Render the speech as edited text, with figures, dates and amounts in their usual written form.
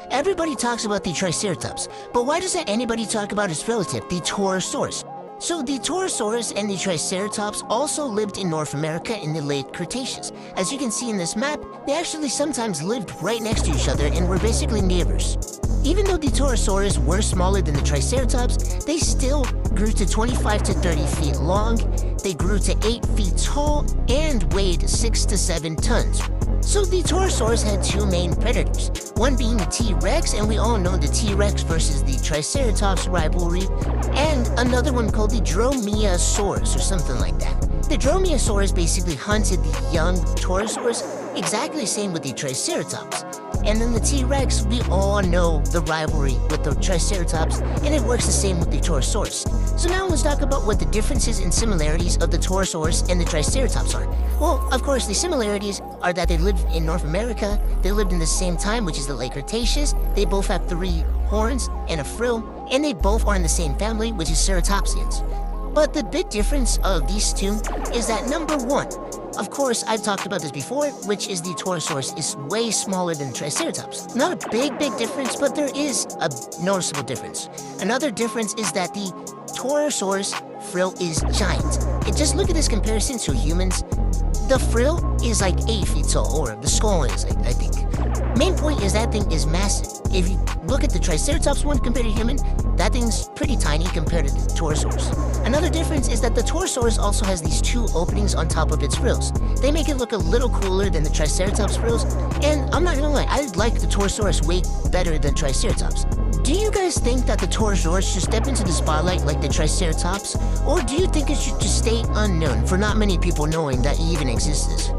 Everybody talks about the Triceratops, but why doesn't anybody talk about its relative, the Torosaurus? So the Torosaurus and the Triceratops also lived in North America in the late Cretaceous. As you can see in this map, they actually sometimes lived right next to each other and were basically neighbors. Even though the Torosaurus were smaller than the Triceratops, they still grew to 25 to 30 feet long, they grew to 8 feet tall, and weighed 6 to 7 tons. So the Torosaurus had two main predators, one being the T-Rex, and we all know the T-Rex versus the Triceratops rivalry, and another one called the Dromaeosaurus or something like that. The Dromaeosaurus basically hunted the young Torosaurus, exactly the same with the Triceratops. And then the T-Rex, we all know the rivalry with the Triceratops, and it works the same with the Torosaurus. So now let's talk about what the differences and similarities of the Torosaurus and the Triceratops are. Well, of course, the similarities are that they lived in North America, they lived in the same time, which is the late Cretaceous, they both have 3 horns and a frill, and they both are in the same family, which is Ceratopsians. But the big difference of these two is that number 1, of course, I've talked about this before, which is the Torosaurus is way smaller than Triceratops. Not a big difference, but there is a noticeable difference. Another difference is that the Torosaurus frill is giant. And just look at this comparison to humans. The frill is like 8 feet tall, or the skull is, I think. Main point is that thing is massive. If you look at the Triceratops one compared to human, that thing's pretty tiny compared to the Torosaurus. Another difference is that the Torosaurus also has these 2 openings on top of its frills. They make it look a little cooler than the Triceratops frills, and I'm not gonna lie, I like the Torosaurus way better than Triceratops. Do you guys think that the Torosaurus should step into the spotlight like the Triceratops, or do you think it should just stay unknown for not many people knowing that it even exists?